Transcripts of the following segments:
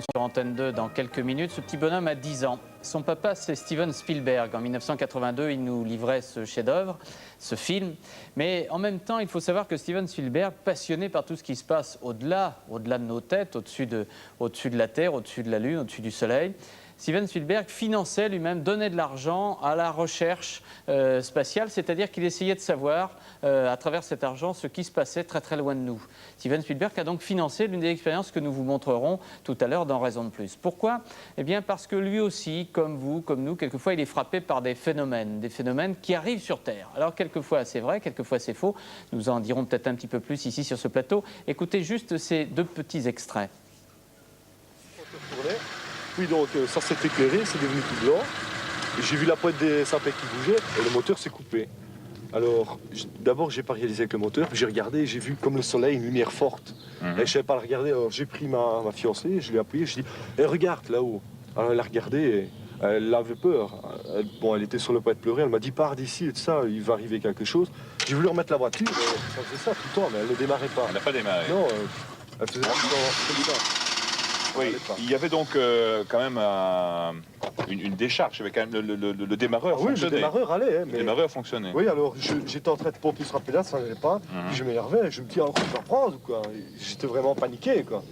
sur Antenne 2 dans quelques minutes. Ce petit bonhomme a 10 ans. Son papa, c'est Steven Spielberg. En 1982, il nous livrait ce chef-d'œuvre, ce film. Mais en même temps, il faut savoir que Steven Spielberg, passionné par tout ce qui se passe au-delà de nos têtes, au-dessus de la Terre, au-dessus de la Lune, au-dessus du Soleil, Steven Spielberg finançait lui-même, donnait de l'argent à la recherche spatiale, c'est-à-dire qu'il essayait de savoir, à travers cet argent, ce qui se passait très très loin de nous. Steven Spielberg a donc financé l'une des expériences que nous vous montrerons tout à l'heure dans Raison de plus. Pourquoi? Eh bien parce que lui aussi, comme vous, comme nous, quelquefois il est frappé par des phénomènes qui arrivent sur Terre. Alors quelquefois c'est vrai, quelquefois c'est faux. Nous en dirons peut-être un petit peu plus ici sur ce plateau. Écoutez juste ces deux petits extraits. Oui, donc ça s'est éclairé, c'est devenu tout blanc. J'ai vu la pointe des sapins qui bougeait et le moteur s'est coupé. Alors, d'abord, j'ai pas réalisé avec le moteur, puis j'ai regardé et j'ai vu comme le soleil une lumière forte. Et je savais pas la regarder, alors j'ai pris ma fiancée, je l'ai appuyée, je dis hey, regarde là-haut. Alors elle a regardé et elle avait peur. Elle était sur le point de pleurer, elle m'a dit pars d'ici et tout ça, il va arriver quelque chose. J'ai voulu remettre la voiture, ça faisait ça tout le temps, mais elle ne démarrait pas. Elle n'a pas démarré. Non, elle faisait tout le temps. Oui, il y avait donc quand même une décharge, il y avait quand même le démarreur Oui, fonctionnait. le démarreur allait. Hein, mais... Le démarreur fonctionnait. Oui, alors j'étais en train de pomper sur la pédale, ça n'allait pas. Puis je m'énervais, je me dis, alors je vais prendre ou quoi. J'étais vraiment paniqué, quoi.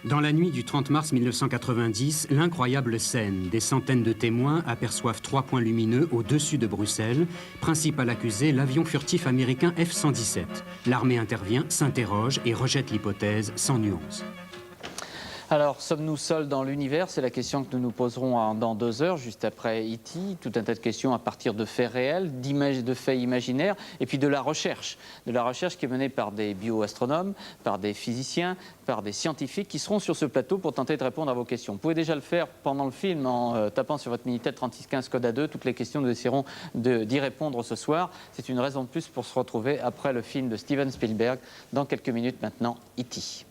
Dans la nuit du 30 mars 1990, l'incroyable scène. Des centaines de témoins aperçoivent 3 points lumineux au-dessus de Bruxelles. Principal accusé, l'avion furtif américain F-117. L'armée intervient, s'interroge et rejette l'hypothèse sans nuance. Alors, sommes-nous seuls dans l'univers? C'est la question que nous nous poserons dans 2 heures, juste après E.T. Tout un tas de questions à partir de faits réels, de faits imaginaires, et puis de la recherche qui est menée par des bioastronomes, par des physiciens, par des scientifiques qui seront sur ce plateau pour tenter de répondre à vos questions. Vous pouvez déjà le faire pendant le film en tapant sur votre Minitel 3615 code A2. Toutes les questions, nous essaierons d'y répondre ce soir. C'est une raison de plus pour se retrouver après le film de Steven Spielberg dans quelques minutes maintenant, E.T.